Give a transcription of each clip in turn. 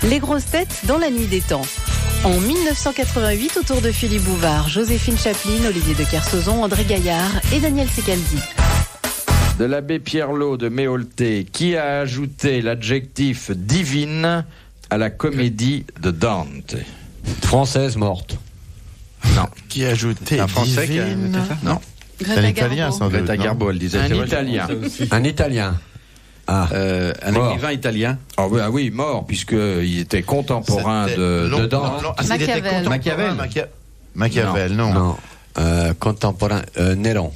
Les grosses têtes dans la nuit des temps. En 1988, autour de Philippe Bouvard, Joséphine Chaplin, Olivier de Kersauzon, André Gaillard et Daniel Secaldi. De l'abbé Pierrelot de Méolté, qui a ajouté l'adjectif divine à la comédie de Dante? Française morte. Non. Qui a ajouté un Français qui a divine? ajouté ça? Non. C'est un Italien, sans doute. Greta non Garbo, elle disait. Un c'est vrai. Italien. Un Italien. Ah. Un Mort. écrivain italien. Ah oui, mort, puisqu'il était contemporain C'était de long- Dante. long- c'était Machiavel. contemporain. Machiavel, non. Non. Contemporain. Néron.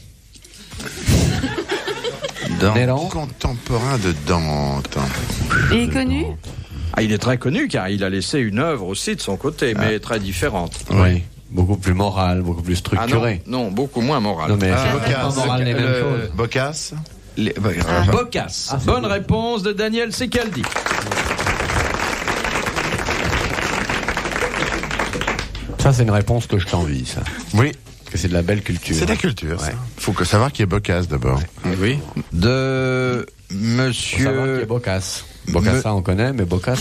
Néron. Contemporain de Dante. Il est connu? Ah, il est très connu car il a laissé une œuvre aussi de son côté, mais très différente. Oui. Beaucoup plus moral, beaucoup plus Ah non, structuré. non, beaucoup moins moral. Non, mais Ah, c'est pas Boccace. moral les mêmes choses. Boccace. Boccace. Bonne réponse de Daniel Secaldi. Ça, c'est une réponse que je t'envie, ça. Oui, Parce que c'est de la belle culture. c'est la culture. Ouais. Il faut savoir qui est Boccace d'abord. Oui. De Faut savoir qui monsieur... est Boccace. Bocassa, on connaît, mais Boccace.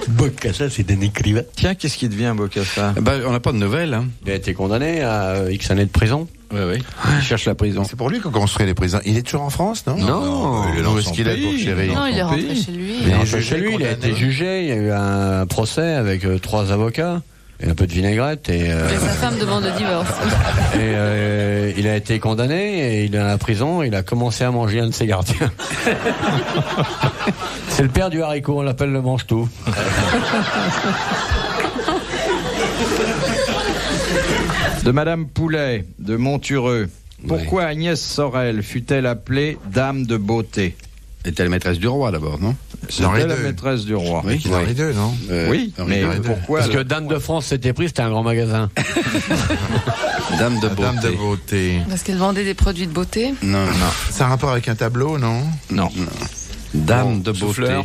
Bocassa, c'est un écrivain. Tiens, qu'est-ce qui devient Bocassa? On n'a pas de nouvelles. Hein. Il a été condamné à X années de prison. Oui. Il cherche la prison. C'est pour lui qu'on construit les prisons. Il est toujours en France, non Non. il est dans son pays. Où est-ce qu'il est, Non, il est pour rentré chez lui. Il est jugé, chez lui, il a condamné. été jugé, il y a eu un procès avec 3 avocats et un peu de vinaigrette et Sa femme demande le divorce. il a été condamné et il est dans la prison, il a commencé à manger un de ses gardiens. C'est le père du haricot, on l'appelle le mange-tout. De Madame Poulet, de Montureux. Pourquoi Agnès Sorel fut-elle appelée Dame de Beauté? Était la maîtresse du roi d'abord, non? Henri C'était la II. maîtresse du roi. Oui. Qui est Henri II, non Oui, mais II. pourquoi Parce que Dame de France s'était pris, c'était un grand magasin. Dame de beauté. Dame de beauté. Parce qu'elle vendait des produits de beauté. Non, non. C'est un rapport avec un tableau, non Non. Dame de beauté. souffleur.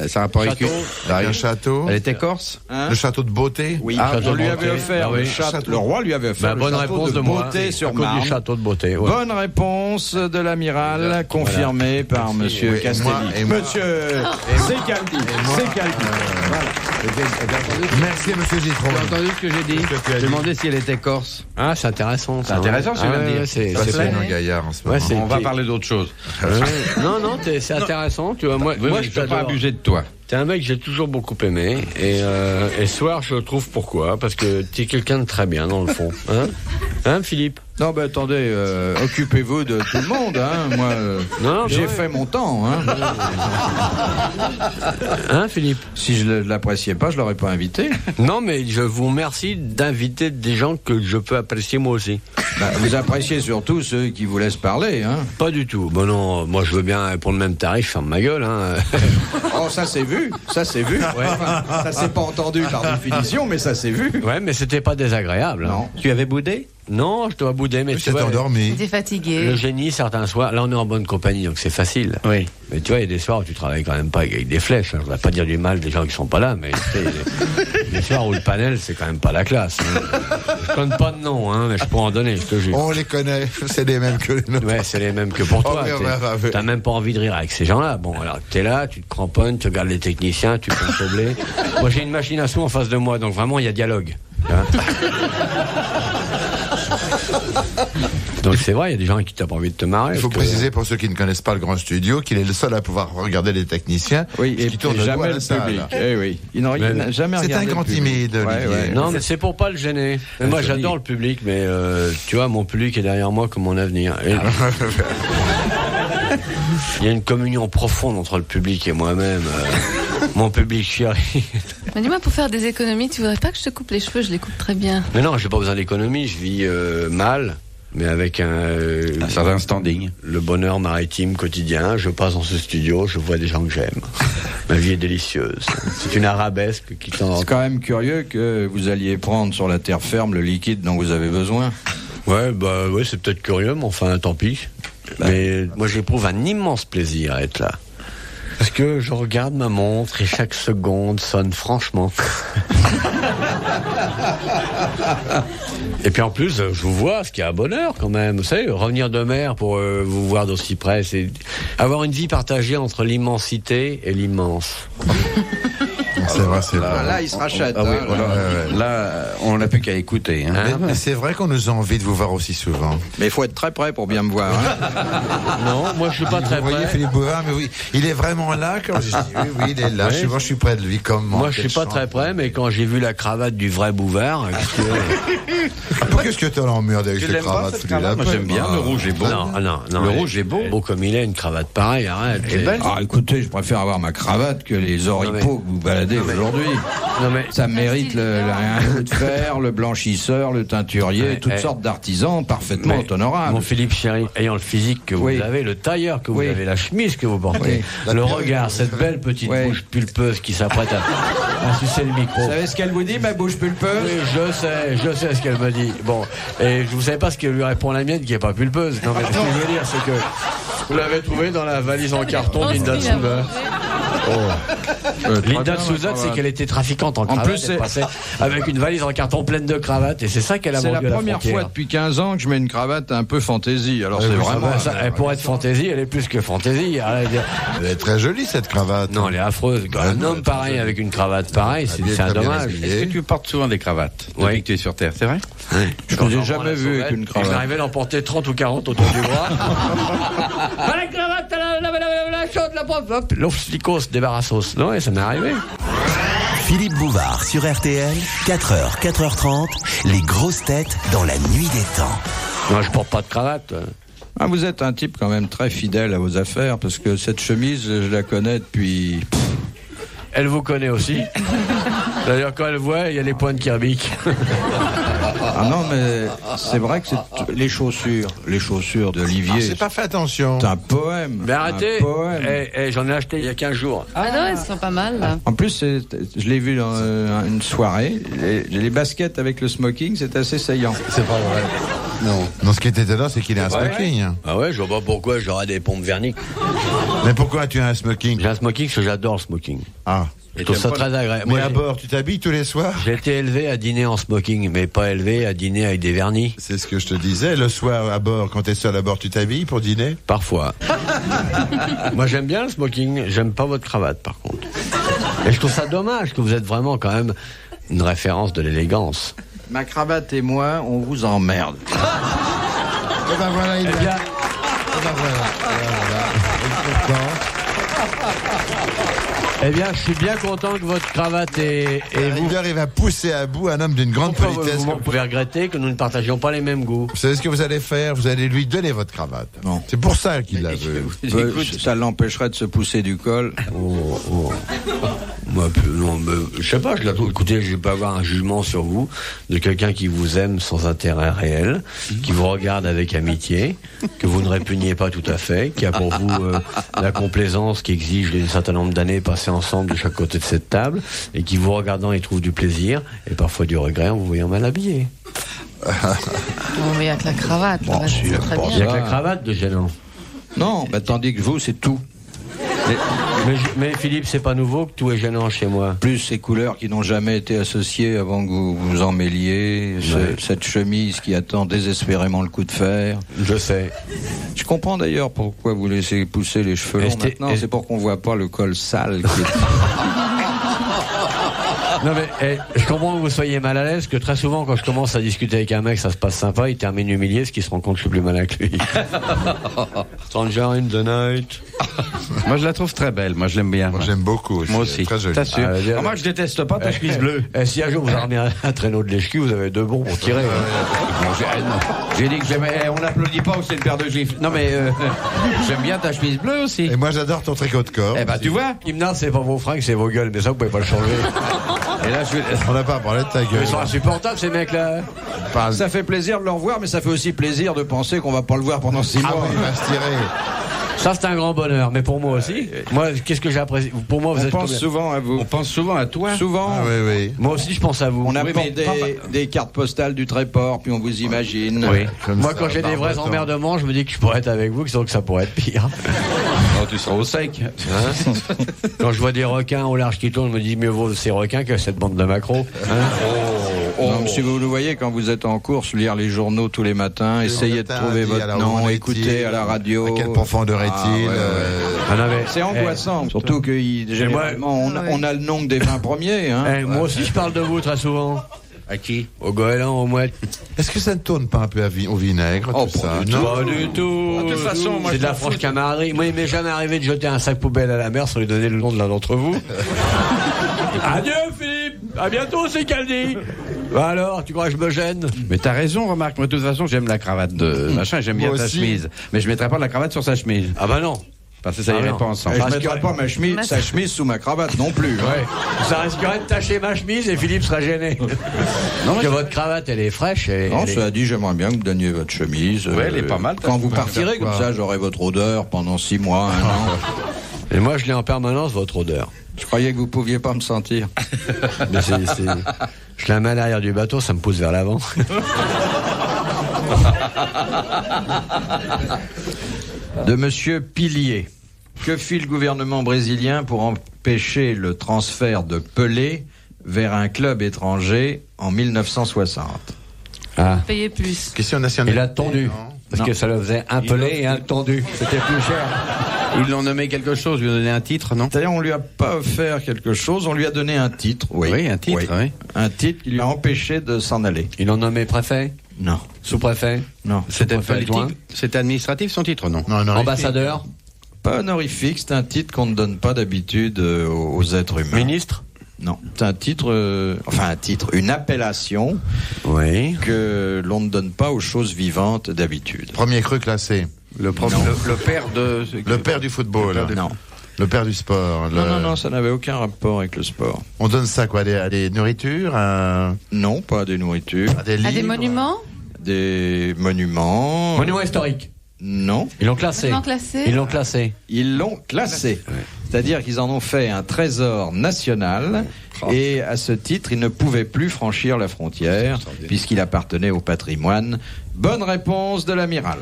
Ça a rapport avec Château. Un château. Elle était corse. Hein? Le château de beauté. Oui, Ah, on lui de avait Beauté. offert Ah oui. le château. Le roi lui avait offert le Bonne château réponse de de moi. Beauté sur À cause Marne. du château de beauté. Ouais. Bonne réponse de l'amiral, confirmée par Monsieur Oui, et Castelli. moi, et moi. Monsieur Secaldi. Secaldi. Merci, monsieur Gitron. Tu as entendu ce que j'ai dit? Qu'est-ce que tu as J'ai dit demandé si elle était corse. Ah, c'est intéressant. C'est intéressant, ce que je viens de dire. C'est Ça, c'est plein. un gaillard en ce Ouais, moment. c'est- On va parler d'autre chose. Non, c'est intéressant. Tu vois, moi, Oui, moi je je ne peux pas t'adore. abuser de toi. T'es un mec que j'ai toujours beaucoup aimé et ce soir je trouve pourquoi, parce que t'es quelqu'un de très bien dans le fond, hein Philippe? Non, ben attendez, occupez-vous de tout le monde. Hein. Moi, Non, mais j'ai ouais. fait mon temps. Hein. Hein Philippe? Si je ne l'appréciais pas, je l'aurais pas invité. Non, mais je vous remercie d'inviter des gens que je peux apprécier moi aussi. Bah, vous appréciez surtout ceux qui vous laissent parler. Hein. Pas du tout. Bon non, moi je veux bien pour le même tarif, je ferme ma gueule. Hein. Oh, ça c'est vu. Ça c'est vu. Enfin, ça s'est pas entendu par définition, mais ça s'est vu. Ouais, mais c'était pas désagréable. Hein. Non. Tu avais boudé? Non, je dois bouder, mais Tu tu t'es vois, endormi. J'étais fatiguée. le génie certains soirs. Là, on est en bonne compagnie, donc c'est facile. Oui. Mais tu vois, il y a des soirs où tu travailles quand même pas avec des flèches. Hein. Je voudrais pas dire du mal des gens qui sont pas là, mais tu sais, il y a des soirs où le panel, c'est quand même pas la classe. Hein. Je donne pas de nom, hein, mais je pourrais en donner, je te jure. On les connaît. C'est les mêmes que les nôtres. Ouais, c'est les mêmes que pour toi. Oh, mais T'as même pas envie de rire avec ces gens-là. Bon, alors t'es là, tu te cramponnes, tu regardes les techniciens, tu pompes au blé. Moi, j'ai une machine à sous en face de moi, donc vraiment, il y a dialogue. Hein. Donc c'est vrai, il y a des gens avec qui t'as pas envie de te marrer. Il faut parce que- préciser pour ceux qui ne connaissent pas le grand studio qu'il est le seul à pouvoir regarder les techniciens. Oui, parce et qu'il tourne le dos à jamais la le salle. public. Eh oui. Il n'a jamais C'est regardé un grand le public. timide, Olivier. Non, mais c'est pour pas le gêner. Mais moi, joli. j'adore le public, mais tu vois, mon public est derrière moi comme mon avenir. Et- Il y a une communion profonde entre le public et moi-même. Mon public chéri. Mais dis-moi, pour faire des économies, tu voudrais pas que je te coupe les cheveux? Je les coupe très bien. Mais non, j'ai pas besoin d'économie. Je vis mal, mais avec Un certain standing. le bonheur maritime quotidien. Je passe dans ce studio, je vois des gens que j'aime. Ma vie est délicieuse. C'est une arabesque qui t'en... C'est quand même curieux que vous alliez prendre sur la terre ferme le liquide dont vous avez besoin. Ouais, c'est peut-être curieux, mais enfin, tant pis. Mais moi, j'éprouve un immense plaisir à être là. Parce que je regarde ma montre et chaque seconde sonne franchement. Et puis en plus, je vous vois, ce qui est un bonheur quand même. Vous savez, revenir de mer pour vous voir d'aussi près, c'est avoir une vie partagée entre l'immensité et l'immense. C'est vrai, c'est vrai. Là, il se rachète. Ah oui, hein, ouais. Là, on n'a plus qu'à écouter. Hein. Mais c'est vrai qu'on nous a envie de vous voir aussi souvent. Mais il faut être très près pour bien me voir. Hein. Non, moi je suis pas très Vous voyez près. Philippe Bouvard, mais oui, il est vraiment là quand je dis oui, il est là. Oui. Je suis près de lui comme Moi je suis pas très près, mais quand j'ai vu la cravate du vrai Bouvard, Qu'est-ce que t'as l'emmerde avec Tu cette l'aimes pas, cravate cette Philippe cravate? Moi, j'aime bien. Le rouge est beau. non, Le rouge est beau. Beau comme il est, une cravate pareille, arrête. Eh ben, écoutez, je préfère avoir ma cravate que les oripeaux que vous baladez aujourd'hui. Non mais Ça mérite un coup de fer, le blanchisseur, le teinturier, toutes eh. sortes d'artisans parfaitement Mais, honorables. mon Philippe chéri, ayant le physique que vous Oui. avez, le tailleur que vous Oui. avez, la chemise que vous portez, La le perruque, regard, vous cette savez. belle petite Oui. bouche pulpeuse qui s'apprête à sucer le micro. Vous savez ce qu'elle vous dit, ma bouche pulpeuse? Oui, je sais ce qu'elle me dit. Bon, et vous savez pas ce qu'elle lui répond la mienne qui est pas pulpeuse. Non mais ce que je veux dire, c'est que vous l'avez trouvé dans la valise en carton d'Linda de Souza. Linda de Souza, c'est qu'elle était trafiquante en cravate. plus, elle c'est- passait avec une valise en carton pleine de cravates, et c'est ça qu'elle a C'est vendu la à la première frontière. fois depuis 15 ans que je mets une cravate un peu fantaisie. Alors c'est Ah vraiment... ben, ça, pour être fantaisie, elle est plus que fantaisie. Elle est très jolie cette cravate. Non, elle est affreuse. Un non, homme elle est pareil très avec une cravate pareille, Elle est c'est un très bien dommage. habillée. Est-ce que tu portes souvent des cravates depuis Oui. que tu es sur Terre, c'est vrai? Je ne l'ai jamais vu avec une Il cravate. m'arrivait d'en porter 30 ou 40 autour du bras. La cravate, la chaude, la prof, hop, l'ophlicos, débarrassos. Non, et ça m'est arrivé. Philippe Bouvard sur RTL, 4h, 4h30, les grosses têtes dans la nuit des temps. Non, je porte pas de cravate. Ah, vous êtes un type quand même très fidèle à vos affaires, parce que cette chemise, je la connais depuis... Elle vous connaît aussi. D'ailleurs, quand elle voit, il y a les pointes qui rebiquent. Ah non, mais c'est vrai que c'est les chaussures d'Olivier. J'ai pas fait attention. C'est un poème. Mais arrêtez. Un poème. J'en ai acheté il y a 15 jours. Ah non, elles sont pas mal, là. En plus, je l'ai vu dans une soirée. Les baskets avec le smoking, c'est assez saillant. C'est pas vrai. Non. Non, ce qui est étonnant, c'est qu'il a un smoking. Ah ouais, je vois pas pourquoi j'aurais des pompes verniques. Mais pourquoi as-tu un smoking? J'ai un smoking parce que j'adore le smoking. Ah. Je trouve ça très agréable. Mais Moi, à bord, tu t'habilles tous les soirs? j'ai été élevé à dîner en smoking, mais pas élevé à dîner avec des vernis. C'est ce que je te disais. Le soir à bord, quand t'es seul à bord, tu t'habilles pour dîner? Parfois. Moi, j'aime bien le smoking. J'aime pas votre cravate, par contre. Et je trouve ça dommage que vous êtes vraiment quand même une référence de l'élégance. Ma cravate et moi, on vous emmerde. Et ben voilà, il Eh bien, eh bien, je suis bien content que votre cravate et vous. River, il va pousser à bout un homme d'une grande Pourquoi politesse. vous pouvez regretter que nous ne partagions pas les mêmes goûts. Vous savez ce que vous allez faire? Vous allez lui donner votre cravate. Non. C'est pour ça qu'il la veut. Ça l'empêcherait de se pousser du col. Moi, non, mais, je sais pas, je la trouve. Écoutez, je vais pas avoir un jugement sur vous de quelqu'un qui vous aime sans intérêt réel, qui vous regarde avec amitié, que vous ne répugnez pas tout à fait, qui a pour vous la complaisance qui exige d'un certain nombre d'années passées ensemble de chaque côté de cette table, et qui vous regardant y trouve du plaisir et parfois du regret en vous voyant mal habillé. Non, mais il y a que la cravate. Bon, là, si, c'est très bon, Il y a bien. que la cravate de gênant. Non, bah, tandis que vous, c'est tout. Mais Philippe, c'est pas nouveau que tout est gênant chez moi. Plus ces couleurs qui n'ont jamais été associées avant que vous vous en mêliez, cette chemise qui attend désespérément le coup de fer. Je sais. Je comprends d'ailleurs pourquoi vous laissez pousser les cheveux longs maintenant, c'est pour qu'on voit pas le col sale. Qui est... Non mais je comprends que vous soyez mal à l'aise, que très souvent quand je commence à discuter avec un mec, ça se passe sympa, il termine humilié, ce qui se rend compte que je suis plus malin que lui. Stranger in the night. Moi, je la trouve très belle. Moi, je l'aime bien. Moi, j'aime beaucoup aussi. Moi aussi. Très joli. T'assures. Ah, dire- Moi, je déteste pas ta chemise bleue. Et si un jour vous armez un traîneau de lèche-cul, vous avez deux bons pour tirer. J'ai dit que j'aimais. On n'applaudit pas ou c'est une paire de gifles. Non, mais j'aime bien ta chemise bleue aussi. Et moi, j'adore ton tricot de corps. Eh ben, tu vois. Hymna, c'est pas vos fringues, c'est vos gueules, mais ça vous pouvez pas le changer. Et là, On n'a pas parlé de ta gueule. Ils sont insupportables ces mecs-là. Ça fait plaisir de le revoir, mais ça fait aussi plaisir de penser qu'on va pas le voir pendant 6 Ah mois. oui, il va se tirer. Ça, c'est un grand bonheur, mais pour moi aussi. Moi, qu'est-ce que j'apprécie? Pour moi, vous On êtes pense combien? souvent à vous. On pense souvent à toi. Souvent. Ah, oui, oui. Moi aussi, je pense à vous. On a Oui, mis mais des cartes postales du Tréport, puis on vous imagine. Oui. Comme Moi, ça, quand j'ai des vrais Barbeton. emmerdements, je me dis que je pourrais être avec vous, que ça pourrait être pire. Oh, tu seras au sec. Quand je vois des requins au large qui tournent, je me dis mieux vaut ces requins que cette bande de macros. Non, si vous le voyez, quand vous êtes en course, lire les journaux tous les matins, essayez de matin, trouver dit, votre alors, nom, où en écoutez est-il, à la radio. À quelle profondeur est-il ouais, ouais. Ah, C'est angoissant, surtout que généralement, on a le nom des 20 premiers. Hein. Moi aussi, je parle de vous très souvent. À qui? Au goéland, au mouette. Est-ce que ça ne tourne pas un peu au vinaigre, Oh, tout pas ça du non Pas du tout. De toute façon, moi, c'est je de la m'en fous. franche camaraderie. Moi, il m'est jamais arrivé de jeter un sac poubelle à la mer sans lui donner le nom de l'un d'entre vous. Adieu, Philippe. À bientôt, c'est Caldi. Bah alors, tu crois que je me gêne? Mais t'as raison, remarque. Moi, de toute façon, j'aime la cravate de machin, j'aime bien Moi ta aussi. chemise. Mais je mettrai pas la cravate sur sa chemise. Ah bah non. Parce que ça Ah irait non. pas ensemble. Et je Parce ne mettrai que- pas sa chemise sous ma cravate non plus. Hein. Ouais. Ça risquerait de tacher ma chemise et Philippe sera gêné. Non, que votre cravate, elle est fraîche. Non, cela dit, j'aimerais bien que vous donniez votre chemise. Ouais, elle est pas mal, Quand vous partirez, faire comme quoi ça, j'aurai votre odeur pendant 6 mois, 1 an. Et moi, je l'ai en permanence, votre odeur. Je croyais que vous pouviez pas me sentir. Mais je la mets à l'arrière du bateau, ça me pousse vers l'avant. De Monsieur Pilier. Que fit le gouvernement brésilien pour empêcher le transfert de Pelé vers un club étranger en 1960? Ah. Payer plus. Question nationale. Il a tondu. Non. Parce Non. que ça le faisait un pelé et un tondu. C'était plus cher. Ils l'ont nommé quelque chose, lui ont donné un titre, non? C'est-à-dire, on lui a pas offert quelque chose, on lui a donné un titre. Oui, Oui, un titre, oui. Un titre qui lui a empêché de s'en aller. Ils l'ont nommé préfet, Non, sous-préfet, non. C'était Sous-préfet adjoint. politique. C'était administratif, son titre, non? Non, non, ambassadeur, Pas honorifique, c'est un titre qu'on ne donne pas d'habitude aux êtres humains. ministre. Non, c'est un titre, une appellation Oui. que l'on ne donne pas aux choses vivantes d'habitude. Premier cru classé. Le père de... Le père du football. Non. Le père du sport. Non, ça n'avait aucun rapport avec le sport. On donne ça quoi, à des nourritures, à Non, pas des nourritures, des livres. À des monuments? des monuments. Monument historique. Non, Ils l'ont classé. Monuments classés? Ils l'ont classé. ils l'ont classé. C'est-à-dire qu'ils en ont fait un trésor national et à ce titre, ils ne pouvaient plus franchir la frontière puisqu'il appartenait au patrimoine. Bonne réponse de l'amiral.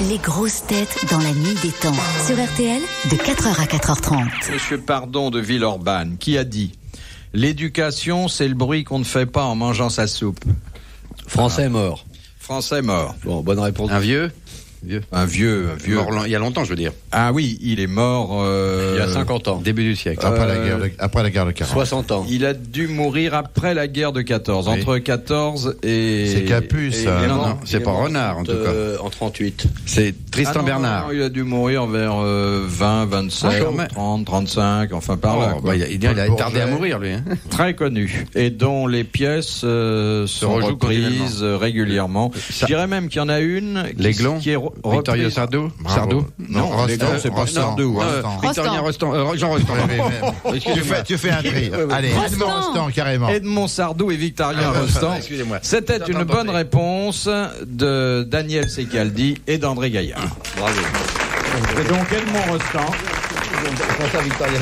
Les grosses têtes dans la nuit des temps. Sur RTL, de 4h à 4h30. Monsieur Pardon de Villeurbanne, qui a dit « L'éducation, c'est le bruit qu'on ne fait pas en mangeant sa soupe. Français mort. » Français mort. Bon, bonne réponse. Un vieux? Un vieux. Mort il y a longtemps, je veux dire. Ah oui, il est mort... Il y a 50 ans. Début du siècle. Après la guerre de 40. 60 ans. Il a dû mourir après la guerre de 14, Oui. entre 14 et... C'est Capu, ça. Non, c'est pas Renard, en tout cas. En 38. C'est Tristan Ah non, Bernard. non, il a dû mourir vers 20, 27, Ah, quand même. 30, 35, enfin par là. Oh, quoi. bah, il a tardé à mourir, lui. Hein. Très connu et dont les pièces sont rejouent reprises régulièrement. Je dirais même qu'il y en a une L'Aiglon, qui est Victorio reprise. Sardou. Bravo. Sardou. Non, l'Aiglon, c'est pas Rostand. Sardou. Hein. Rostand. Victorien Rostand. Jean Rostand. Tu fais un tri. Allez, Edmond Rostand, carrément. Edmond Sardou et Victorien Rostand. Excusez-moi. C'était une bonne réponse de Daniel Secaldi et d'André Gaillard. Bravo. Et donc Edmond Rostand.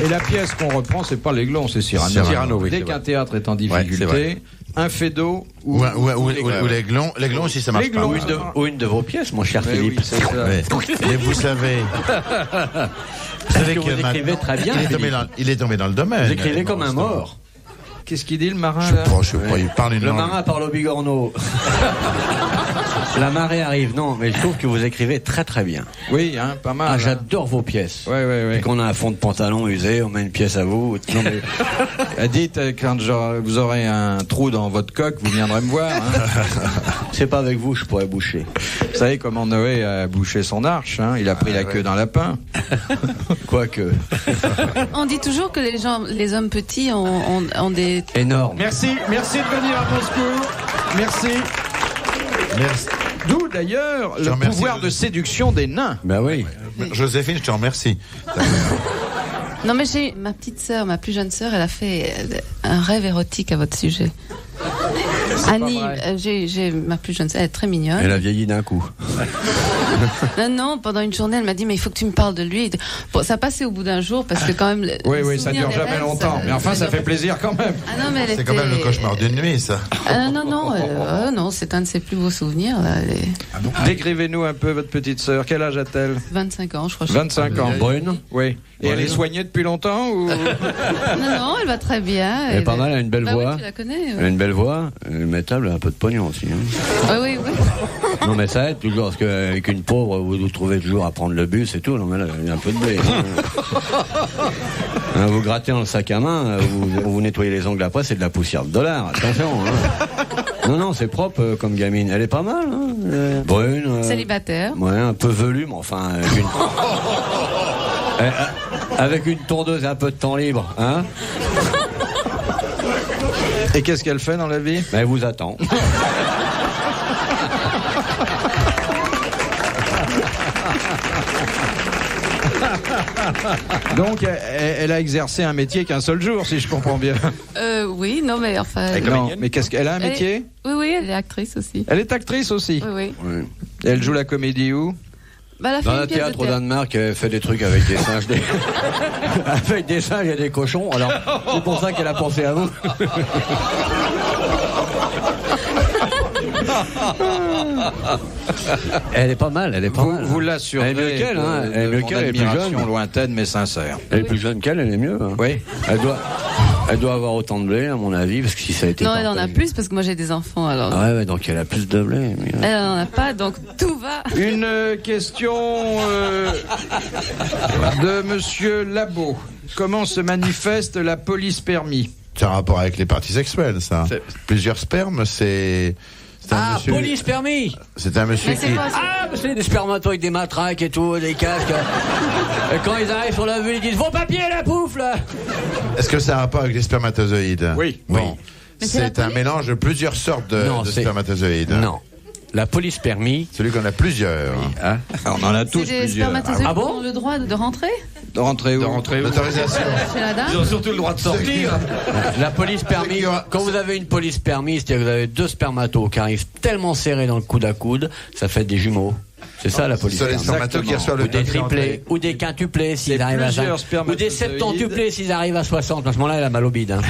Et la pièce qu'on reprend, c'est pas l'Aiglon, c'est Cyrano. Cyrano, oui, Dès c'est qu'un vrai. théâtre est en Ouais, c'est difficulté, vrai. un Fédot ou Ou l'aiglon. L'aiglon aussi, ça marche pas. L'Aiglon. Ou une de vos pièces, mon cher Mais Philippe. oui, c'est ça. Ouais. Mais vous savez. Vous savez que vous écrivez très bien, Philippe. Il est tombé dans le domaine. Vous écrivez Edmond comme un Rostand. mort. Qu'est-ce qu'il dit le marin Je là sais pas, il parle une Le langue. marin parle au bigorneau. La marée arrive. Non, mais je trouve que vous écrivez très très bien. Oui, hein, pas mal. Ah, hein. j'adore vos pièces. Ouais. Dès qu'on a un fond de pantalon usé, on met une pièce à vous. Non, mais Dites, quand vous aurez un trou dans votre coque, vous viendrez me voir. Hein. c'est pas avec vous, je pourrais boucher. Vous savez comment Noé a bouché son arche, hein. Il a pris la queue d'un lapin. Quoique. On dit toujours que les hommes petits ont des... Énorme. Merci de venir à Moscou. Merci. Merci. D'où d'ailleurs Je le remercie pouvoir le- de séduction des nains. Ben oui. Joséphine, je te remercie. Non mais j'ai ma petite sœur, ma plus jeune sœur, elle a fait un rêve érotique à votre sujet. Annie, j'ai ma plus jeune sœur, elle est très mignonne. Elle a vieilli d'un coup. Non, pendant une journée, elle m'a dit, mais il faut que tu me parles de lui. Bon, ça passait au bout d'un jour, parce que quand même... Oui, ça dure jamais longtemps. Mais enfin, ça fait plaisir quand même. Ah non, mais C'est quand même le cauchemar d'une nuit, ça. Non, c'est un de ses plus beaux souvenirs. Là. Décrivez-nous un peu votre petite sœur. Quel âge a-t-elle? 25 ans, je crois. 25 ans. Brune. Oui. Et elle est soignée depuis longtemps ou... Non, elle va très bien. Elle est pas mal, elle a une belle voix. Oui, tu la connais. Elle a une belle voix. Elle est mettable, elle a un peu de pognon aussi. Hein. Oui. Non, mais ça aide toujours, parce qu'avec une pauvre, vous vous trouvez toujours à prendre le bus et tout. Non, mais là, il y a un peu de blé. Hein, vous grattez dans le sac à main, vous nettoyez les ongles après, c'est de la poussière de $. Attention. Hein. Non, c'est propre comme gamine. Elle est pas mal. Hein. Brune. Célibataire. Ouais, un peu velue, mais enfin, avec une tondeuse et un peu de temps libre. Hein. Et qu'est-ce qu'elle fait dans la vie? Elle vous attend. Donc, elle a exercé un métier qu'un seul jour, si je comprends bien. Oui, non, mais enfin... Non, mais qu'est-ce qu'elle a un métier? Oui, elle est actrice aussi. Elle est actrice aussi? Oui. Et elle joue la comédie où? Elle a fait Dans une un pièce de théâtre au Danemark, elle fait des trucs avec des singes, avec des singes et des cochons. Alors, c'est pour ça qu'elle a pensé à vous. Elle est pas mal, Vous l'assurez. Elle est mieux qu'elle, hein. Elle est mieux qu'elle, elle est plus jeune. Lointaine mais sincère. Elle est plus jeune qu'elle, elle est mieux. Hein. Oui. Elle doit avoir autant de blé, à mon avis, parce que si ça a été. Non, elle en a plus, parce que moi j'ai des enfants, alors. Ouais, donc elle a plus de blé. Elle en a pas, donc tout va. Une question de monsieur Labo. Comment se manifeste la police permis? C'est un rapport avec les parties sexuelles, ça. Plusieurs spermes, c'est un monsieur. Police permis. C'est un monsieur Mais c'est qui. quoi, C'est des spermatos avec des matraques et tout, des casques. Et quand ils arrivent sur la vue, ils disent vos papiers, la pouffe, là. Est-ce que ça a un rapport avec les spermatozoïdes? Oui. Bon. Mais c'est C'est la un mélange de plusieurs sortes de spermatozoïdes. Non. La police permis. Celui qu'on a plusieurs. Hein. On en a tous c'est des plusieurs. spermatozoïdes Ah bon qui ont le droit de rentrer De rentrer où? L'autorisation. chez la dame? Ils ont surtout le droit de sortir. La police permis. Quand vous avez une police permis, c'est-à-dire que vous avez deux spermatos qui arrivent tellement serrés dans le coude à coude, ça fait des jumeaux. C'est ça la police Ce sont les permis. spermatos qui reçoivent le Ou des papier triplés, d'entrée. ou des quintuplés s'ils C'est arrivent à plusieurs 5. Ou des spermatozoïdes. septentuplés s'ils arrivent à 60. À ce moment-là, elle a mal au bide. Hein.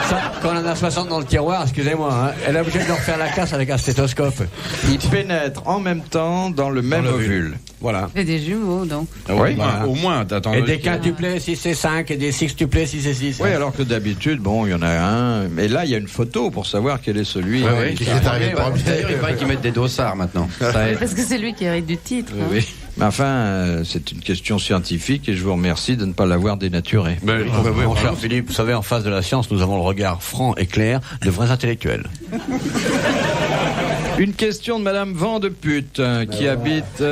Ça, quand on en a 60 dans le tiroir, excusez-moi, hein, elle est obligée de leur faire la casse avec un stéthoscope. Ils pénètrent en même temps dans le même ovule. Voilà. C'est des jumeaux, donc. Oui. Voilà. Au moins, t'attends. Et des quintuplés si c'est 5 et des sextuplés si c'est 6. Oui, alors que d'habitude, bon, il y en a un. Mais là, il y a une photo pour savoir quel est celui. Qui est arrivé premier. D'ailleurs, il paraît qu'ils mettent des dossards maintenant. Ça aide. Parce que c'est lui qui hérite du titre. hein. Oui. Mais enfin, c'est une question scientifique et je vous remercie de ne pas l'avoir dénaturé. Mon cher Philippe, vous savez, en face de la science, nous avons le regard franc et clair de vrais intellectuels. Une question de Madame Vandepute, qui habite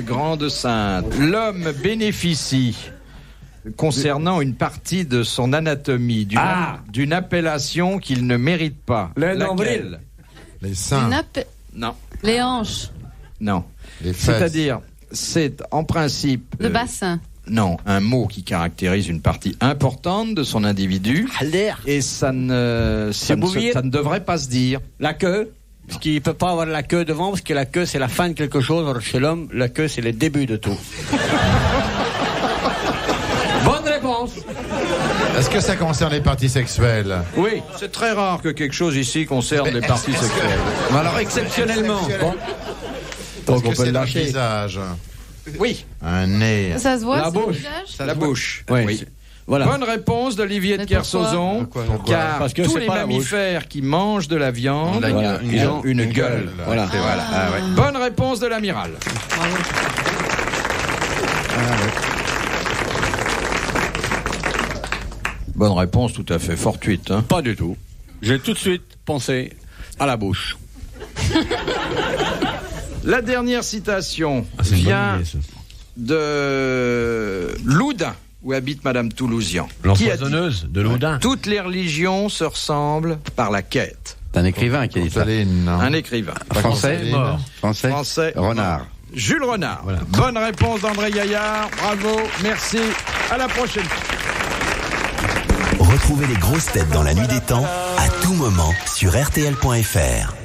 Grande-Sainte. L'homme bénéficie, concernant une partie de son anatomie, d'une appellation qu'il ne mérite pas. Le Laquelle? nombril. Les seins. Non. Les hanches, Non. Les fesses. C'est-à-dire, c'est en principe... le bassin. Non, un mot qui caractérise une partie importante de son individu. Et ça ne devrait pas se dire. La queue, parce qu'il ne peut pas avoir la queue devant, parce que la queue c'est la fin de quelque chose, alors chez l'homme, la queue c'est le début de tout. Bonne réponse. Est-ce que ça concerne les parties sexuelles? Oui, c'est très rare que quelque chose ici concerne les parties sexuelles. Mais alors, exceptionnellement. Bon. Donc on peut le lâcher. Visage. Oui, Un nez. Ça se voit, La sur le bouche. visage la bouche. Oui. Oui. Voilà. Bonne réponse d'Olivier de Mais pourquoi Kersauzon, car Parce que tous c'est les pas la bouche. mammifères qui mangent de la viande Voilà. ils ont une gueule. Voilà. Et voilà. Ah ouais. Bonne réponse de l'amiral. Bonne réponse tout à fait fortuite. Hein. Pas du tout. J'ai tout de suite pensé à la bouche. La dernière citation vient de Loudun, où habite Madame Toulousian. Qui a dit, L'empoisonneuse de Loudun. toutes les religions se ressemblent par la quête. C'est un écrivain qui a dit ça. Saline, non. Un écrivain. Français. Mort. Français. Renard. Jules Renard. Voilà. Bonne réponse d'André Gaillard. Bravo. Merci. À la prochaine. Retrouvez les grosses têtes dans la nuit des temps à tout moment sur RTL.fr.